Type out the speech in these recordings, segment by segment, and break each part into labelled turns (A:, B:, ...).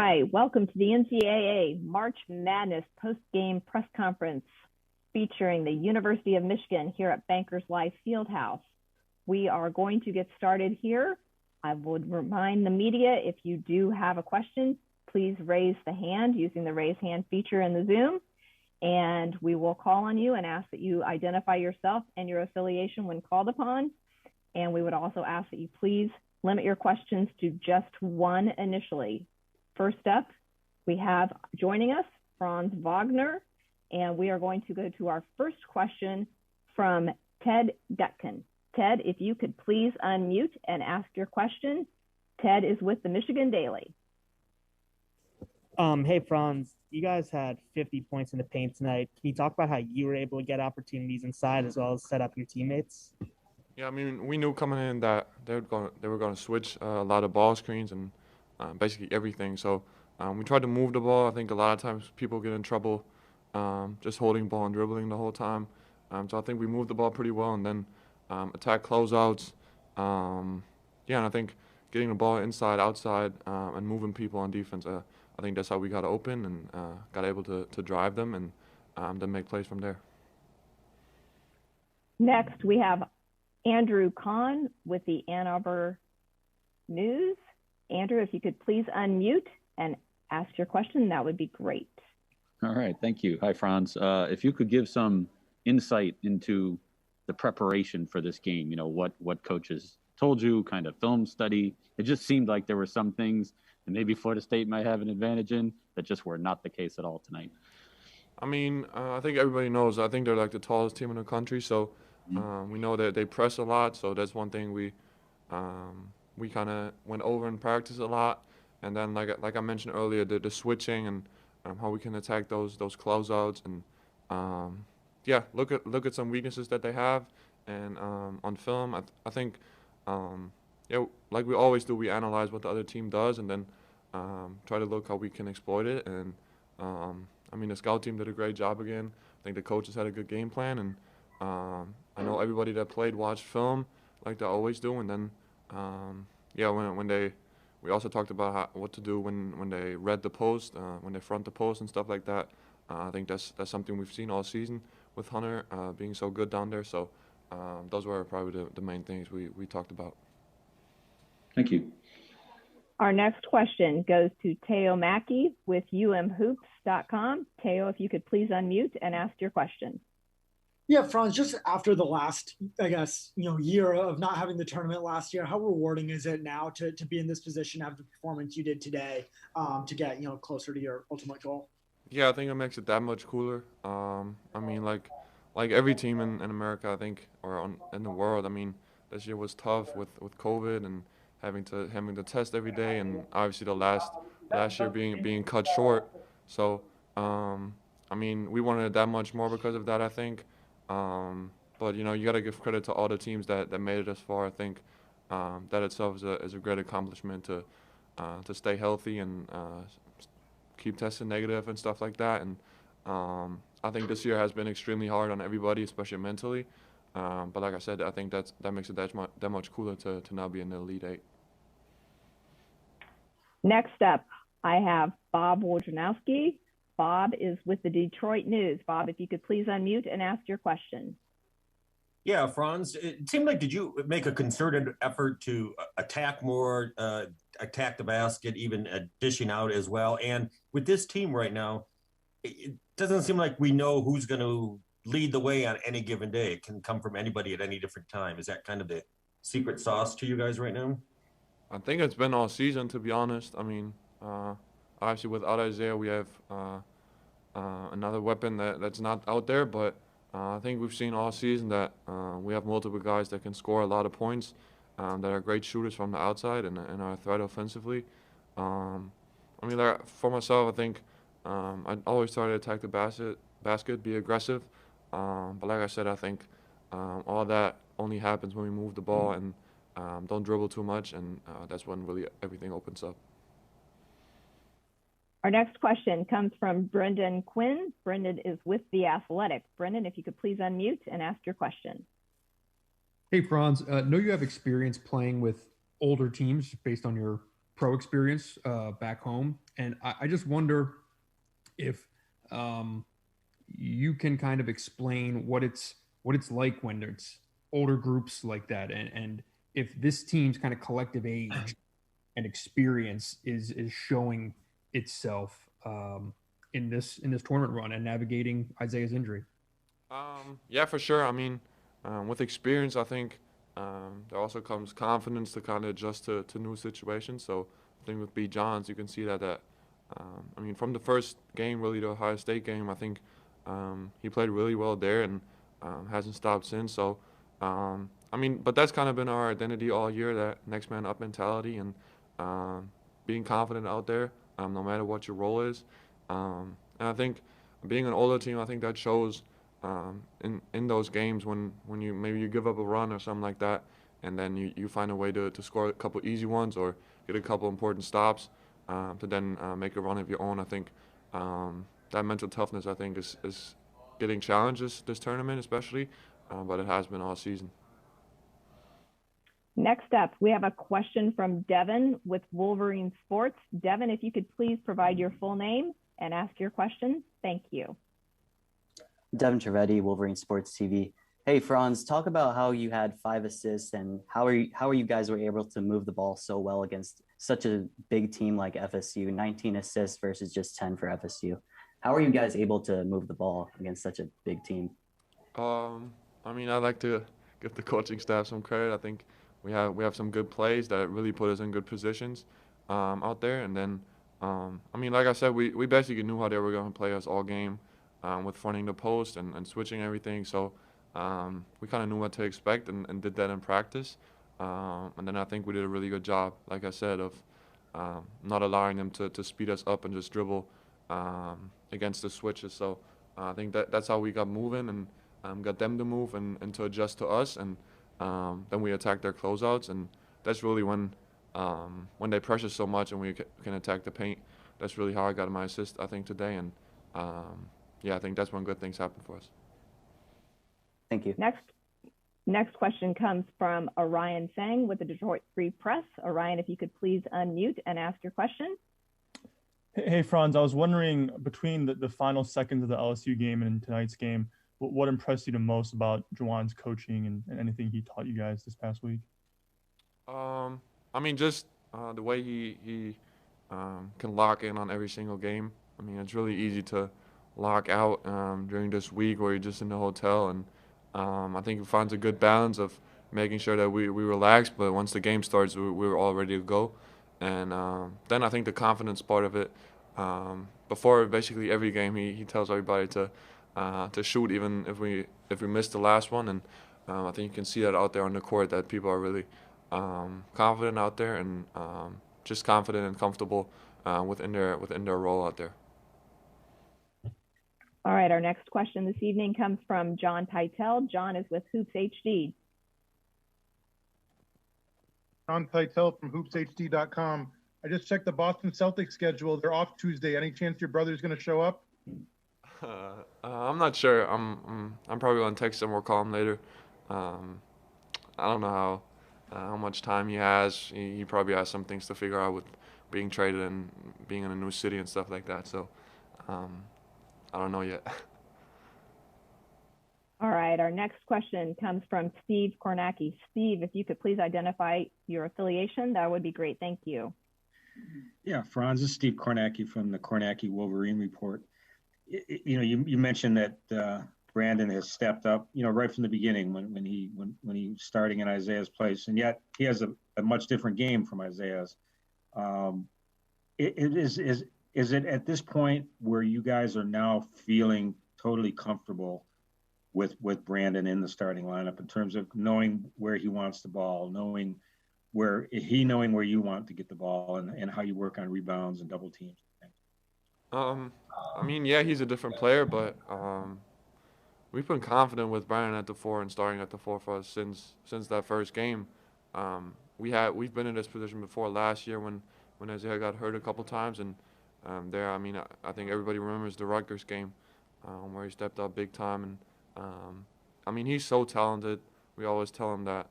A: Hi, welcome to the NCAA March Madness post-game press conference featuring the University of Michigan here at Bankers Life Fieldhouse. We are going to get started here. I would remind the media, if you do have a question, please raise the hand using the raise hand feature in the Zoom, and we will call on you and ask that you identify yourself and your affiliation when called upon. And we would also ask that you please limit your questions to just one initially. First up, we have joining us Franz Wagner, and we are going to go to our first question from Ted Detkin. Ted, if you could please unmute and ask your question. Ted is with the Michigan Daily.
B: Hey, Franz, you guys had 50 points in the paint tonight. Can you talk about how you were able to get opportunities inside as well as set up your teammates?
C: Yeah, I mean, we knew coming in that they were going to switch a lot of ball screens and basically everything. So we tried to move the ball. I think a lot of times people get in trouble just holding ball and dribbling the whole time. So I think we moved the ball pretty well and then attack closeouts. And I think getting the ball inside, outside, and moving people on defense, I think that's how we got open and got able to drive them and then make plays from there.
A: Next, we have Andrew Kahn with the Ann Arbor News. Andrew, if you could please unmute and ask your question, that would be great.
D: All right, thank you. Hi, Franz. If you could give some insight into the preparation for this game, you know, what coaches told you, kind of film study. It just seemed like there were some things that maybe Florida State might have an advantage in that just were not the case at all tonight.
C: I mean, I think everybody knows. I think they're like the tallest team in the country, so we know that they press a lot. So that's one thing we kind of went over in practice a lot. And then, like I mentioned earlier, the switching and how we can attack those closeouts and look at some weaknesses that they have. And on film, I think like we always do, we analyze what the other team does and then try to look how we can exploit it. And I mean, the scout team did a great job again. I think the coaches had a good game plan, and I know everybody that played watched film like they always do. And then we also talked about what to do when they read the post, when they front the post and stuff like that. I think that's something we've seen all season with Hunter being so good down there. So those were probably the main things we talked about.
D: Thank you.
A: Our next question goes to Teo Mackey with umhoops.com. Teo, if you could please unmute and ask your question.
E: Yeah, Franz, just after the last, year of not having the tournament last year, how rewarding is it now to be in this position after the performance you did today to get, closer to your ultimate goal?
C: Yeah, I think it makes it that much cooler. I mean, like every team in America, I think, in the world, I mean, this year was tough with COVID and having to test every day, and obviously the last year being cut short. So, I mean, we wanted it that much more because of that, I think. But you got to give credit to all the teams that made it as far. I think that itself is a great accomplishment to stay healthy and keep testing negative and stuff like that. And I think this year has been extremely hard on everybody, especially mentally. But like I said, I think that makes it that much cooler to now be in the Elite Eight.
A: Next up, I have Bob Wojnarowski. Bob is with the Detroit News. Bob, if you could please unmute and ask your question.
F: Yeah, Franz, it seemed like, did you make a concerted effort to attack more, attack the basket, even dishing out as well? And with this team right now, it doesn't seem like we know who's going to lead the way on any given day. It can come from anybody at any different time. Is that kind of the secret sauce to you guys right now?
C: I think it's been all season, to be honest. I mean, obviously without Isaiah, we have another weapon that's not out there, but I think we've seen all season that we have multiple guys that can score a lot of points, that are great shooters from the outside and are a threat offensively. I mean, for myself, I think I always try to attack the basket, be aggressive. But like I said, I think all that only happens when we move the ball and don't dribble too much, and that's when really everything opens up.
A: Our next question comes from Brendan Quinn. Brendan is with The Athletic. Brendan, if you could please unmute and ask your question.
G: Hey, Franz. Know you have experience playing with older teams based on your pro experience back home, and I just wonder if you can kind of explain what it's like when it's older groups like that, and if this team's kind of collective age and experience is showing itself in this tournament run and navigating Isaiah's injury.
C: Yeah, for sure. I mean, with experience, I think there also comes confidence to kind of adjust to new situations. So I think with B. Johns, you can see that I mean, from the first game, really, the Ohio State game, I think he played really well there and hasn't stopped since. So, I mean, but that's kind of been our identity all year, that next man up mentality and being confident out there, no matter what your role is. And I think being an older team, I think that shows in those games when you maybe you give up a run or something like that, and then you find a way to score a couple easy ones or get a couple important stops to then make a run of your own. I think that mental toughness, I think, is getting challenges this tournament especially, but it has been all season.
A: Next up, we have a question from Devin with Wolverine Sports. Devin, if you could please provide your full name and ask your question. Thank you.
H: Devin Trevetti, Wolverine Sports TV. Hey, Franz, talk about how you had 5 assists and how you guys were able to move the ball so well against such a big team like FSU, 19 assists versus just 10 for FSU. How are you guys able to move the ball against such a big team?
C: I mean, I like to give the coaching staff some credit. I think we have some good plays that really put us in good positions out there. And then, I mean, like I said, we basically knew how they were going to play us all game with fronting the post and switching everything. So we kind of knew what to expect and did that in practice. And then I think we did a really good job, like I said, of not allowing them to speed us up and just dribble against the switches. So I think that's how we got moving and got them to move and to adjust to us. And then we attacked their closeouts. And that's really when they pressure so much and we can attack the paint. That's really how I got my assist, I think, today. And yeah, I think that's when good things happen for us.
H: Thank you.
A: Next question comes from Orion Fang with the Detroit Free Press. Orion, if you could please unmute and ask your question.
I: Hey, Franz, I was wondering, between the final seconds of the LSU game and tonight's game, what impressed you the most about Juwan's coaching and anything he taught you guys this past week?
C: I mean, just the way he can lock in on every single game. I mean, it's really easy to lock out during this week where you're just in the hotel. And I think he finds a good balance of making sure that we relax, but once the game starts, we're all ready to go. And then I think the confidence part of it, before basically every game, he tells everybody to shoot even if we miss the last one. And I think you can see that out there on the court, that people are really confident out there and just confident and comfortable within their role out there.
A: All right, our next question this evening comes from John Pytel. John is with Hoops HD.
J: John Pytel from hoopshd.com. I just checked the Boston Celtics schedule. They're off Tuesday. Any chance your brother's going to show up?
C: I'm not sure. I'm probably going to text him or call him later. I don't know how much time he has. He probably has some things to figure out with being traded and being in a new city and stuff like that. So I don't know yet.
A: All right, our next question comes from Steve Kornacki. Steve, if you could please identify your affiliation, that would be great. Thank you.
K: Yeah, Franz, this is Steve Kornacki from the Kornacki Wolverine Report. You mentioned that Branden has stepped up, right from the beginning when he was starting in Isaiah's place, and yet he has a much different game from Isaiah's. Is it at this point where you guys are now feeling totally comfortable with Branden in the starting lineup in terms of knowing where he wants the ball, knowing where you want to get the ball, and how you work on rebounds and double teams?
C: I mean, yeah, he's a different player, but we've been confident with Branden at the 4 and starting at the 4 for us since that first game. We've been in this position before last year when Isaiah got hurt a couple times, and I mean, I think everybody remembers the Rutgers game where he stepped up big time. And I mean, he's so talented. We always tell him that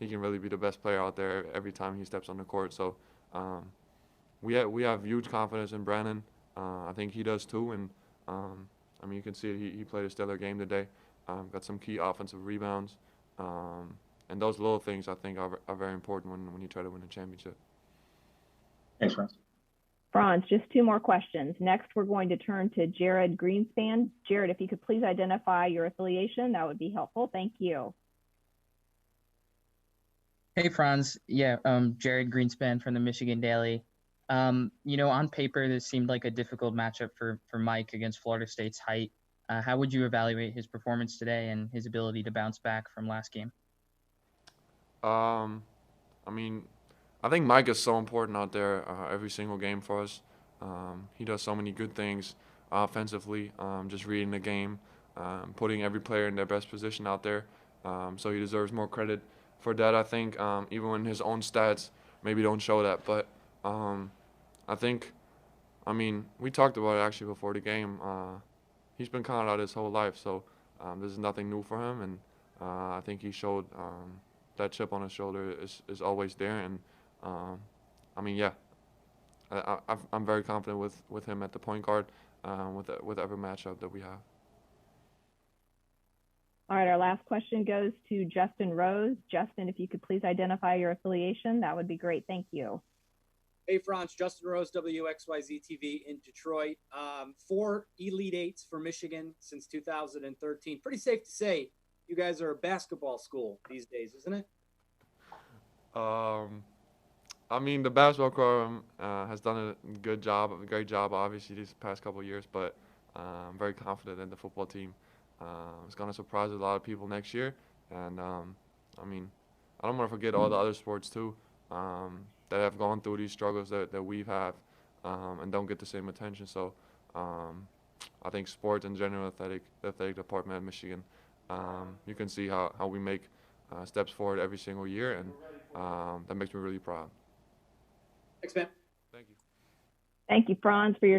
C: he can really be the best player out there every time he steps on the court. So we have huge confidence in Branden. I think he does too, and I mean, you can see it. He played a stellar game today. Got some key offensive rebounds, and those little things I think are very important when you try to win a championship.
K: Thanks, Franz.
A: Franz, just 2 more questions. Next, we're going to turn to Jared Greenspan. Jared, if you could please identify your affiliation, that would be helpful. Thank you.
L: Hey, Franz. Yeah, Jared Greenspan from the Michigan Daily. On paper, this seemed like a difficult matchup for Mike against Florida State's height. How would you evaluate his performance today and his ability to bounce back from last game?
C: I mean, I think Mike is so important out there every single game for us. He does so many good things offensively, just reading the game, putting every player in their best position out there. So he deserves more credit for that, I think, even when his own stats maybe don't show that. But I think, I mean, we talked about it actually before the game. He's been counted out his whole life, so this is nothing new for him. And I think he showed that chip on his shoulder is always there. And I mean, yeah, I'm very confident with him at the point guard with every matchup that we have.
A: All right, our last question goes to Justin Rose. Justin, if you could please identify your affiliation, that would be great. Thank you.
M: Hey, Franz, Justin Rose, WXYZ TV in Detroit. 4 Elite Eights for Michigan since 2013. Pretty safe to say you guys are a basketball school these days, isn't it?
C: I mean, the basketball program has done a great job, obviously, these past couple of years, but I'm very confident in the football team. It's going to surprise a lot of people next year. And, I mean, I don't want to forget all the other sports, too, that have gone through these struggles that we've had and don't get the same attention. So I think sports in general, athletic department at Michigan, you can see how we make steps forward every single year, and that makes me really proud.
M: Thanks, man.
C: Thank you.
A: Thank you, Franz, for your time.